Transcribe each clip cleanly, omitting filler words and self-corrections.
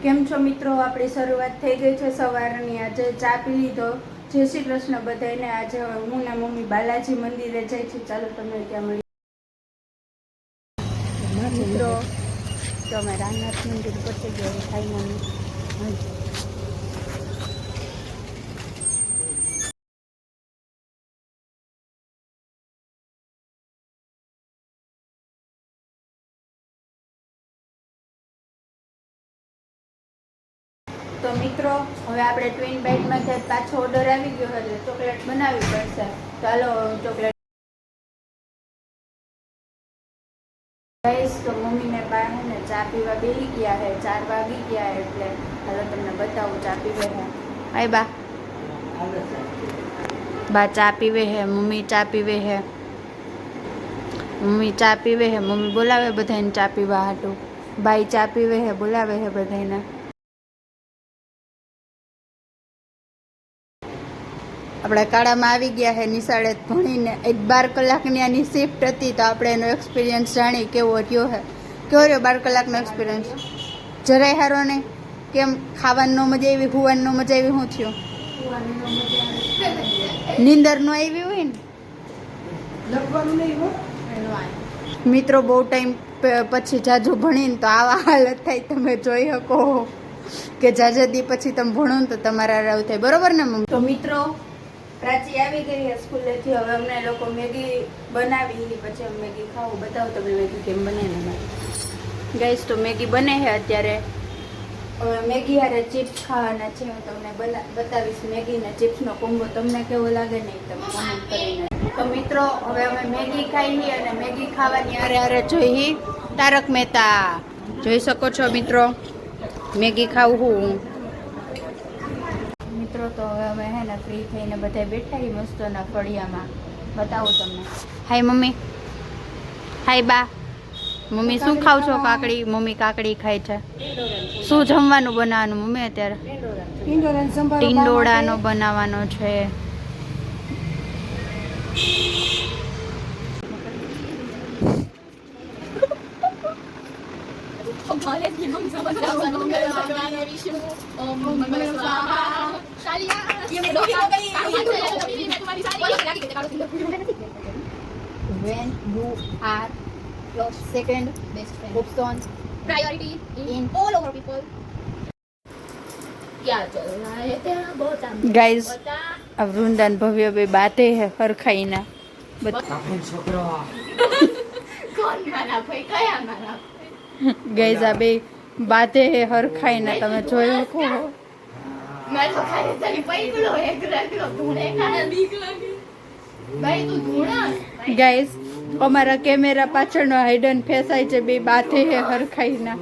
કેમ છો મિત્રો? આપણી શરૂઆત થઈ ગઈ છે સવારની. આજે ચા પી લીધો. જય શ્રી કૃષ્ણ બધાને. આજે હું ને મમ્મી બાલાજી મંદિરે જાય છે. ચાલો તમને ત્યાં મળી મિત્રો. તો અમે રામનાથ મંદિર પહોંચી ગયા. ખાઈ મમ્મી તો મિત્રો હવે આપણે ટ્વિન બાઇટમાંથી પાછો ઓર્ડર આવી ગયો એટલે ચોકલેટ બનાવવી પડશે. ચાલો ચોકલેટ ગાઈસ. તો મમ્મીને પાસે ને ચા પીવા બેસી ગયા છે. 4 વાગી ગયા એટલે ચાલો તમને બતાવું ચા પીવે છે. હાય બા. બા ચા પીવે છે. મમ્મી ચા પીવે છે. મમ્મી ચા પીવે છે. મમ્મી બોલાવે બધાને ચા પીવા હાટું. બાઈ ચા પીવે છે, બોલાવે છે બધાને. આપણા કાળામાં આવી ગયા છે નિશાળે ભણીને. 12 કલાકની આની શિફ્ટ હતી તો આપણે એનો એક્સપિરિયન્સ જાણી કેવો રહ્યો છે. કેવો રહ્યો 12 કલાકનો એક્સપિરિયન્સ? જરાય સારો નહીં. કેમ? ખાવાનું ન મજા આવી, હુવાનું ન મજા આવી? શું થયું? નીંદર ન આવી હોય ને મિત્રો. બહુ ટાઈમ પછી જાજુ ભણીને તો આવા હાલત થાય. તમે જોઈ શકો કે જાજદી પછી તમે ભણો ને તો તમારા આવું થાય. બરોબર ને મમ્મી? તો મિત્રો પ્રાચી આવી ગઈ છે સ્કૂલેથી. હવે અમને લોકો મેગી બનાવી. પછી અમે મેગી ખાવું. બતાવો તમે મેગી કેમ બને ને ગાઈસ. તો મેગી બને છે અત્યારે. હવે મેગી હારે ચિપ્સ ખાવાના છે. હું તમને બતાવીશ મેગી ને ચિપ્સનો કોમ્બો. તમને કેવો લાગે ને તમે કમેન્ટ કરીને. તો મિત્રો હવે અમે મેગી ખાઈ અને મેગી ખાવાની હારે હારે જોઈ તારક મહેતા. જોઈ શકો છો મિત્રો, મેગી ખાવું હું મિત્રો. તો હવે અમે હે ને ફ્રી થઈને બધા બેઠા મસ્તના ફળિયામાં. બતાવું તમને. Hi mummy. હાય બા. મમ્મી શું ખાવ છો? કાકડી. મમ્મી કાકડી ખાય છે. શું જમવાનું બનાવવાનું મમ્મી અત્યારે? ટીંડોળાનો બનાવવાનો છે. When you are your second best friend, option priority in all over people. क्या चल रहा है तेरा बहुत गाइस? अब वृंदान भव्य बे बातें है हरखाई ना छोकरा कौन मारा भाई कया मारा गाइस? आ बे बातें है हरखाई ना તમે જોઈ શકો છો. मैं तो खाली तेरी पैगलो एक रगलो धूणे खाने बीक लागे भाई. तू धूणा गाइस. અમારા કેમેરા પાછળનો હાઇડન ફેસ આય છે. બે બાથે હે હરખાઈ ના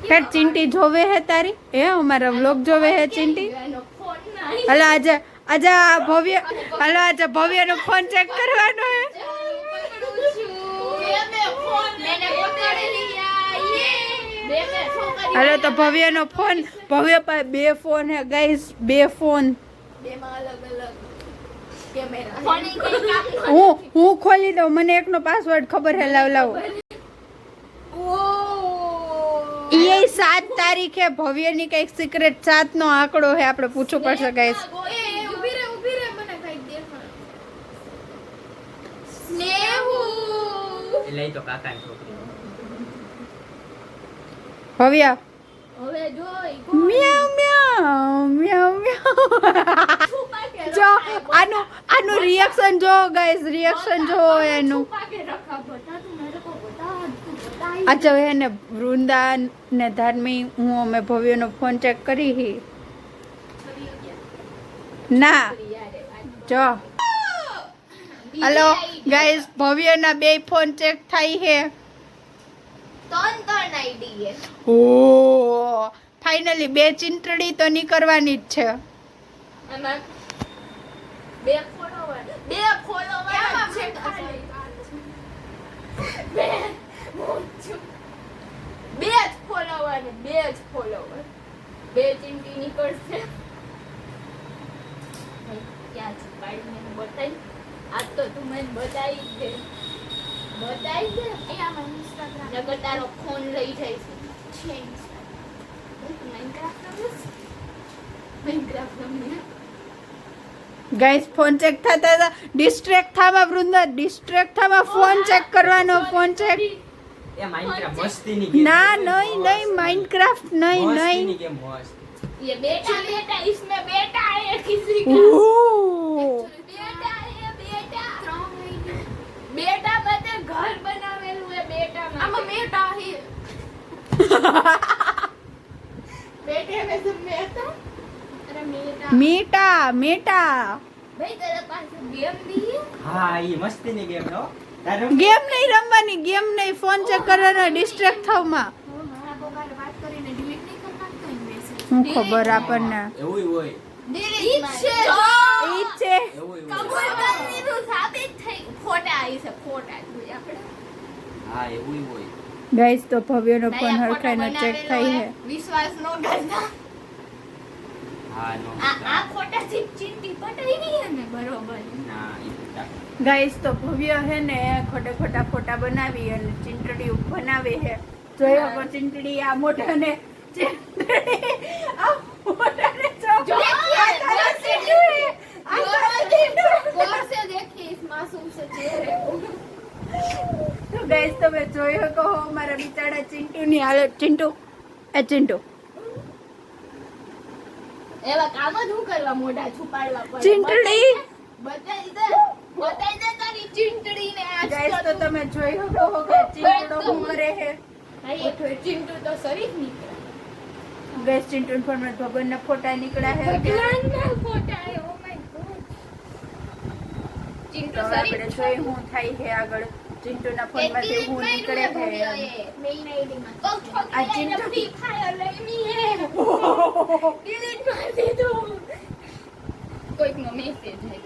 फिर चिंटी जोवे है तारी ए हमारा व्लॉग जोवे है चिंटी. हेलो आजा आजा भव्य. हेलो आजा भव्य नो फोन चेक करवानो है. हेलो तो भव्य नो फोन. भव्य पर 2 फोन है गाइस. 2 फोन. હું ખોલી દઉં. મને એકનો પાસવર્ડ ખબર હે. લાવ લાવ. ये 7 तारीख है. भव्य ની કઈક સિક્રેટ 7 નો આંકડો હે. આપણે પૂછવું પડશે ગાઈસ. ઊભી રે મને કઈક દેખાય. સ્નેહુ એટલે તો કાકાની છોકરી ભવ્ય. હવે જોઈ મ્યાઉ મ્યાઉ મ્યાઉ મ્યાઉ. જો આનું રિએક્શન જો ગાઈસ. રિએક્શન જો એનું. अच्छा है ने वृंदा ने धार्मी हूँ मैं भव्य नो फोन चेक करी ही ना जो. Hello guys. भव्य ना 2 फोन चेक थाई है. 3 आईडी है. ओ ફાઇનલી 2 ચીંટડી તો નીકળવાની જ છે. આમાં 2 ફોલોવર છે ખાલી. 2 જ ફોલોવર 2 ચીંટી નીકળશે. ક્યાં છુપાડીને બતાવી? આ તો તું મને બતાવી દે. એ આમાં ઇન્સ્ટાગ્રામ નકર તારો ફોન લઈ જાય છે. માઇનક્રાફ્ટ રમીએ. ગાઈસ ફોન ચેક થતા હતા. ડિસ્ટ્રેક્ટ થાવા વૃંદા, ડિસ્ટ્રેક્ટ થાવા ફોન ચેક કરવાનો. ફોન ચેક એ માઇનક્રાફ્ટ મસ્તીની ગેમ ના નહીં માઇનક્રાફ્ટ નહીં મસ્તીની ગેમ મસ્ત. ये बेटा इसमें बेटा है किसी का. बेटा मते घर बनावेલું है બેટા માં. આમાં મેટા હે. બેટે में सब मेटा. अरे મેટા भाई तेरे पास गेम भी है. હા ઈ મસ્તીની ગેમ નો તારે ગેમ નહીં રમવાની, ગેમ નહીં, ફોન ચેક કરવાનો. ડિસ્ટ્રેક્ટ થાવમાં મારા પપ્પાને વાત કરીને ડિલીટ નહીં કરી નાખતો એ મેસેજ. હું ખબર આપણને એવું હોય ડિલીટ છે. ઈ છે. એવું કબૂલ કરી દીધું, સાબિત થઈ. ખોટા આવી છે, ખોટા જોઈએ આપણે. હા એવું હોય. ગાઈસ તો ભવ્યનો ફોન હરખાઈને ચેક થાય છે. વિશ્વાસ નો કરતા. હા નો આ ખોટા ચીંટી પટાઈ ગઈ ને બરોબર. ના ઈ ખોટા. ગાઈસ તો ભવ્ય હે ને ખોટા ફોટા બનાવી અને ચીંટડી બનાવે છે. જોયો કો ચીંટડી આ મોઢાને ચીંટડી આ મોઢાને जो ગોર से देखिए इस मासूम से चेहरे को. તો ગાઈસ તમે જોઈ શકો મારા બિચારા ચિંટુની હાલત. ચિંટુ એવા કામ જ હું કરવા મોઢા છુપાડવા પડે. ચીંટડી બતાઈ દે તારી ચીંટડી ને. આજ ગાઈસ તો તમે જોઈ શકો કે ચિંટડો શું કરે છે. ભાઈ ચીંટુ તો શરીફ નીકળે. ગાઈસ ચિંટુના ફોનમાં ભગવાનના ફોટા નીકળ્યા છે. ભગવાનના ફોટા છે. Oh my God. ચીંટુ તો આપણે શરીફ જોઈ શું થાય છે આગળ. ચિંટુના ફોનમાંથી શું નીકળે છે. મેઇન આઈડીમાં તો આ છોકરી ચીંટુ. ફ્રી ફાયર રમી હે. ડિલીટ મારી દીધું. કોઈકનો મેસેજ હે.